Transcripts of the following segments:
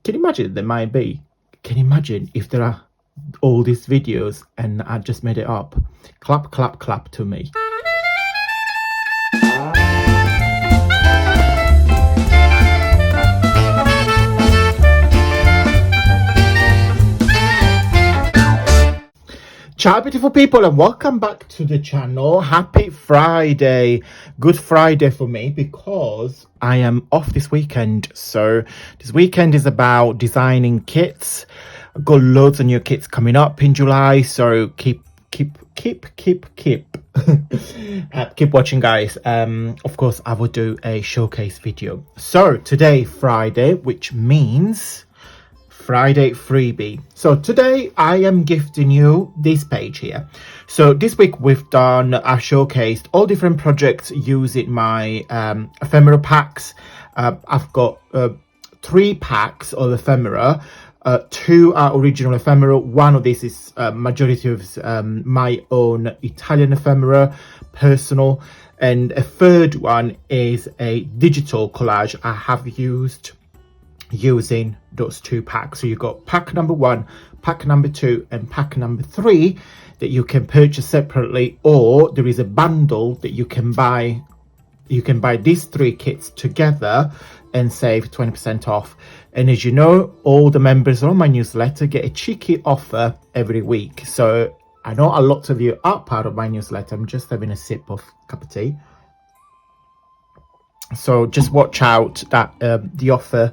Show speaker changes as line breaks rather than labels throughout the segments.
Can you imagine? There might be. Can you imagine if there are all these videos and I just made it up? Clap, clap, clap to me. Ciao beautiful people, and welcome back to the channel. Happy Friday. Good Friday for me because I am off this weekend. So this weekend is about designing kits. I've got loads of new kits coming up in July, so keep keep watching, guys. Of course I will do a showcase video. So today, Friday, which means Friday freebie. So today I am gifting you this page here. So this week I showcased all different projects using my ephemera packs. I've got 3 packs of ephemera. 2 are original ephemera. One of these is majority of my own Italian ephemera, personal, and a third one is a digital collage I have used using those 2 packs. So you've got pack number 1, pack number 2, and pack number 3 that you can purchase separately, or there is a bundle that you can buy. You can buy these 3 kits together and save 20% off. And as you know, all the members on my newsletter get a cheeky offer every week. So I know a lot of you are part of my newsletter. I'm just having a sip of cup of tea. So just watch out that the offer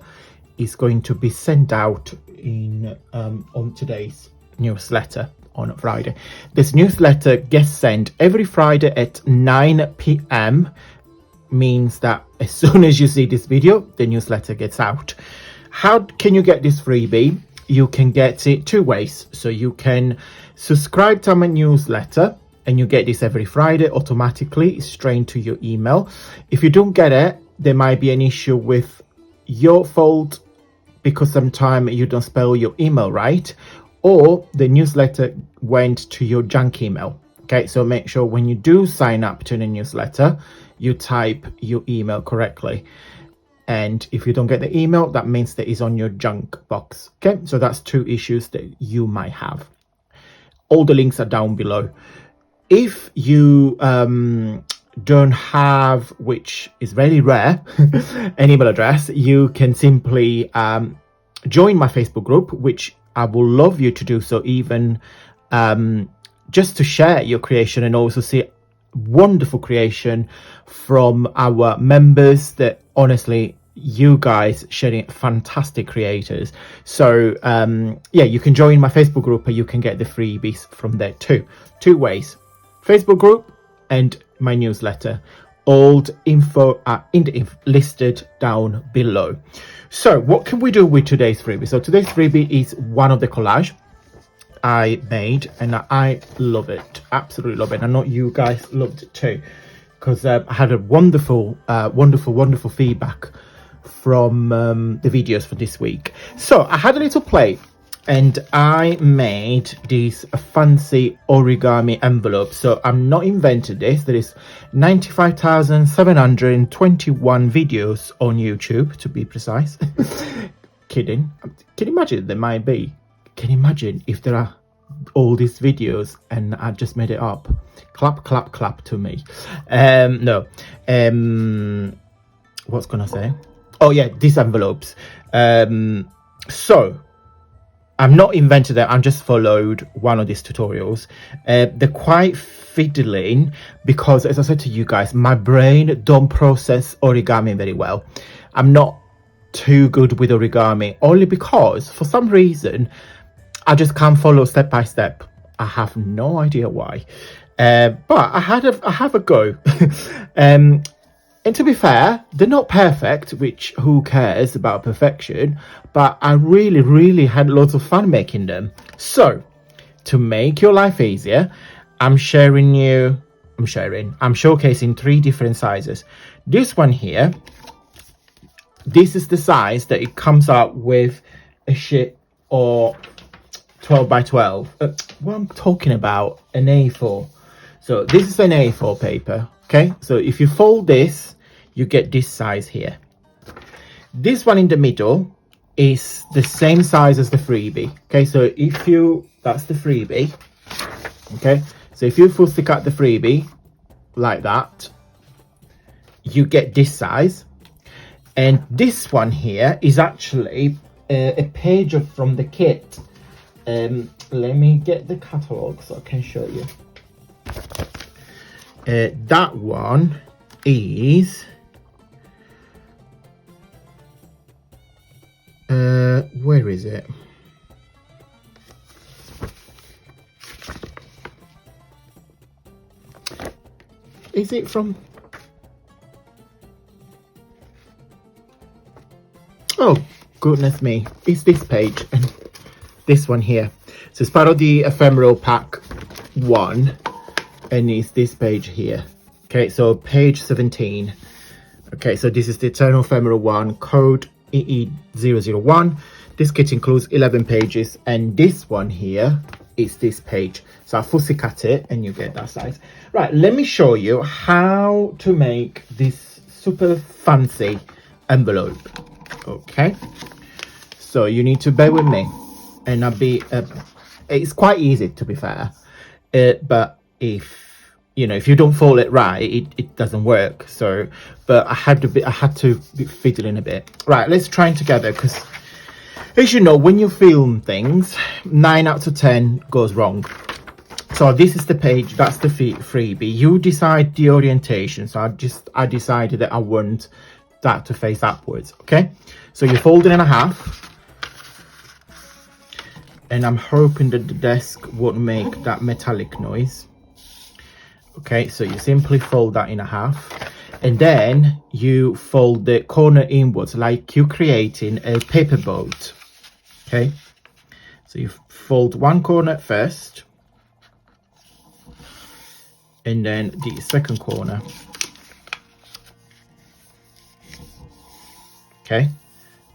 is going to be sent out in on today's newsletter on Friday. This newsletter gets sent every Friday at 9 p.m. means that as soon as you see this video, the newsletter gets out. How can you get this freebie? You can get it 2 ways. So you can subscribe to my newsletter and you get this every Friday automatically straight to your email. If you don't get it, there might be an issue with your fault because sometimes you don't spell your email right, or the newsletter went to your junk email. Okay, so make sure when you do sign up to the newsletter, you type your email correctly. And if you don't get the email, that means that it's on your junk box. Okay, so that's 2 issues that you might have. All the links are down below. If you don't have, which is very rare, an email address, you can simply join my Facebook group, which I will love you to do so, even just to share your creation and also see wonderful creation from our members that honestly, you guys sharing fantastic creators. So yeah, you can join my Facebook group and you can get the freebies from there too. 2 ways: Facebook group and my newsletter. All the info are listed down below. So what can we do with today's freebie? So today's freebie is one of the collage I made and I love it, absolutely love it. I know you guys loved it too, because I had a wonderful feedback from the videos for this week. So I had a little play and I made these fancy origami envelopes. So I'm not invented this. There is 95,721 videos on YouTube, to be precise. Kidding. Can you imagine? There might be. Can you imagine if there are all these videos and I just made it up? Clap, clap, clap to me. No. What's gonna say? Oh yeah, these envelopes. So I'm not invented them. I'm just followed one of these tutorials. They're quite fiddling because, as I said to you guys, my brain don't process origami very well. I'm not too good with origami, only because for some reason I just can't follow step by step. I have no idea why, but I have a go. And to be fair, they're not perfect, which who cares about perfection, but I really had lots of fun making them. So to make your life easier, I'm showcasing 3 different sizes. This one here, this is the size that it comes out with a sheet or 12 by 12. What I'm talking about, an A4. So this is an A4 paper. Okay, so if you fold this, you get this size here. This one in the middle is the same size as the freebie. Okay, so if you, that's the freebie. Okay, so if you fussy cut the freebie like that, you get this size. And this one here is actually a page from the kit. Let me get the catalogue so I can show you. That one is where is it? Is it from? Oh goodness me, it's this page and this one here. So it's part of the ephemeral pack 1 and it's this page here. Okay, so page 17. Okay, so this is the Eternal Ephemeral 1, code EE001. This kit includes 11 pages and this one here is this page. So I fussy cut it and you get that size. Right, let me show you how to make this super fancy envelope. Okay, so you need to bear with me and I'll be it's quite easy to be fair, but if you know, if you don't fold it right, it doesn't work. So but I had to be fiddling a bit. Right, let's try it together, because as you know, when you film things, 9 out of 10 goes wrong. So this is the page, that's the freebie. You decide the orientation. So I decided that I want that to face upwards. Okay, so you fold it in half, and I'm hoping that the desk won't make that metallic noise. Okay, so you simply fold that in half, and then you fold the corner inwards like you're creating a paper boat. Okay, so you fold one corner first and then the second corner. Okay,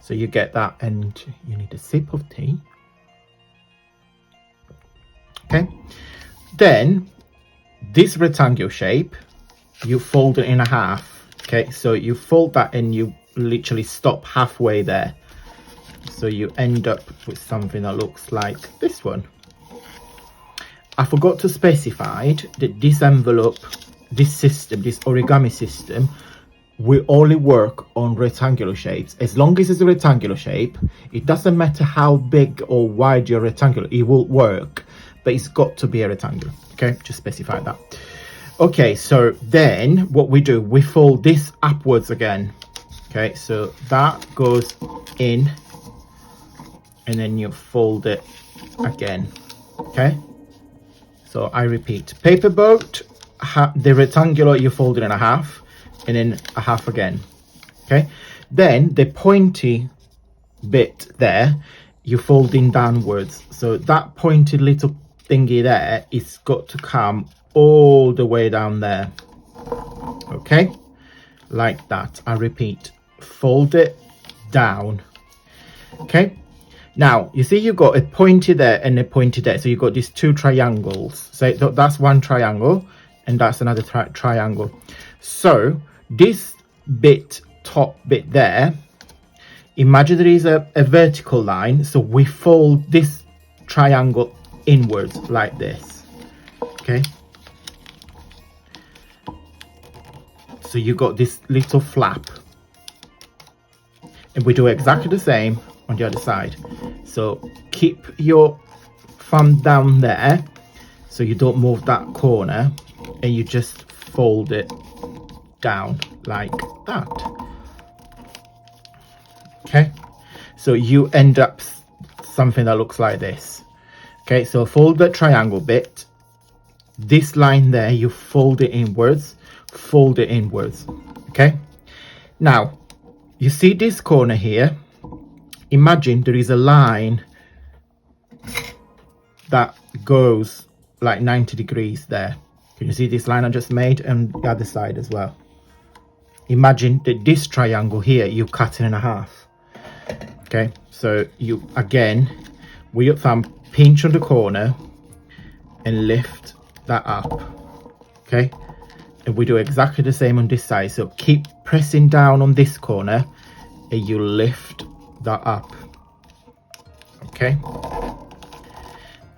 so you get that, and you need a sip of tea. Okay, then this rectangle shape, you fold it in half. Okay, so you fold that and you literally stop halfway there. So you end up with something that looks like this one. I forgot to specify that this envelope, this system, this origami system, will only work on rectangular shapes. As long as it's a rectangular shape, it doesn't matter how big or wide your rectangular, it will work, but it's got to be a rectangle. Okay, just specify that. Okay, so then what we do, we fold this upwards again. Okay, so that goes in, and then you fold it again. Okay, so I repeat, paper boat, the rectangular you fold it in half, and then a half again. Okay, then the pointy bit there, you fold in downwards. So that pointed little thingy there is got to come all the way down there. Okay, like that. I repeat, fold it down. Okay, now you see you've got a pointy there and a pointy there, so you've got these two triangles. So that's one triangle and that's another triangle. So this bit, top bit there, imagine there is a vertical line, so we fold this triangle inwards like this. Okay, so you got this little flap, and we do exactly the same on the other side. So keep your thumb down there so you don't move that corner, and you just fold it down like that. Okay, so you end up something that looks like this. Okay, so fold the triangle bit, this line there, you fold it inwards, fold it inwards. Okay, now you see this corner here, imagine there is a line that goes like 90 degrees there. Can you see this line I just made, and the other side as well? Imagine that this triangle here, you cut it in half. Okay, so you again with your thumb pinch on the corner and lift that up. Okay, and we do exactly the same on this side. So keep pressing down on this corner and you lift that up. Okay,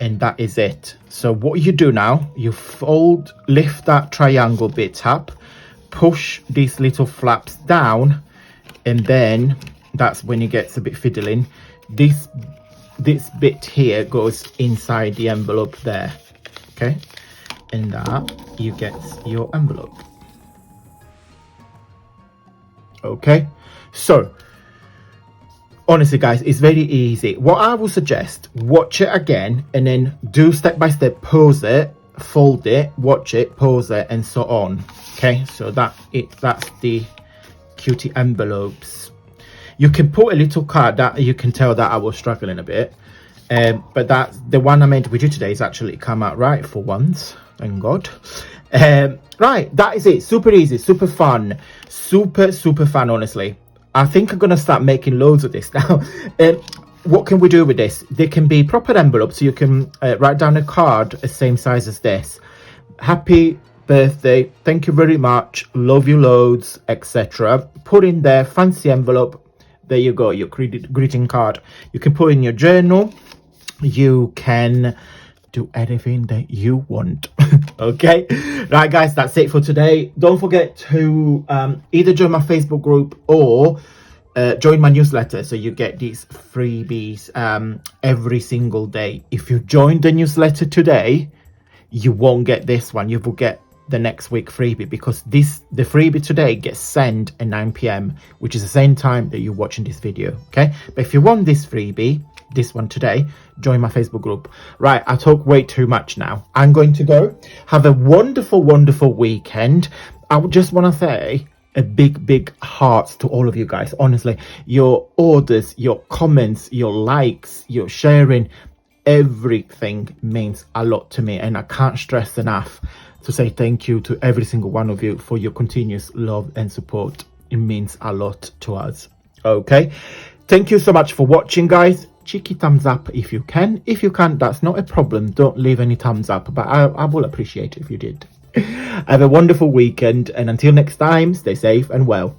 and that is it. So what you do now, you lift that triangle bit up, push these little flaps down, and then that's when it gets a bit fiddling. This bit here goes inside the envelope there. Okay, and that you get your envelope. Okay, so honestly guys, it's very easy. What I will suggest, watch it again and then do step by step, pause it, fold it, watch it, pause it, and so on. Okay, so that's the cutie envelopes. You can put a little card that you can tell that I was struggling a bit, but that's the one I meant to do today is actually come out right for once, thank God. Right, that is it. Super easy, super fun, super fun. Honestly, I think I'm gonna start making loads of this now. What can we do with this? They can be proper envelopes, so you can write down a card the same size as this. Happy birthday, thank you very much, love you loads, etc. Put in there, fancy envelope. There you go, your greeting card. You can put in your journal. You can do anything that you want. Okay, right guys, that's it for today. Don't forget to either join my Facebook group or join my newsletter, so you get these freebies every single day. If you join the newsletter today, you won't get this one. You will get the next week freebie, because the freebie today gets sent at 9 p.m, which is the same time that you're watching this video. Okay, but if you want this freebie, this one today, join my Facebook group. Right, I talk way too much now. I'm going to go. Have a wonderful weekend. I would just want to say a big heart to all of you guys. Honestly, your orders, your comments, your likes, your sharing, everything means a lot to me, and I can't stress enough to say thank you to every single one of you for your continuous love and support. It means a lot to us. Okay, thank you so much for watching, guys. Cheeky thumbs up if you can. If you can't, that's not a problem. Don't leave any thumbs up, but I will appreciate it if you did. Have a wonderful weekend, and until next time, stay safe and well.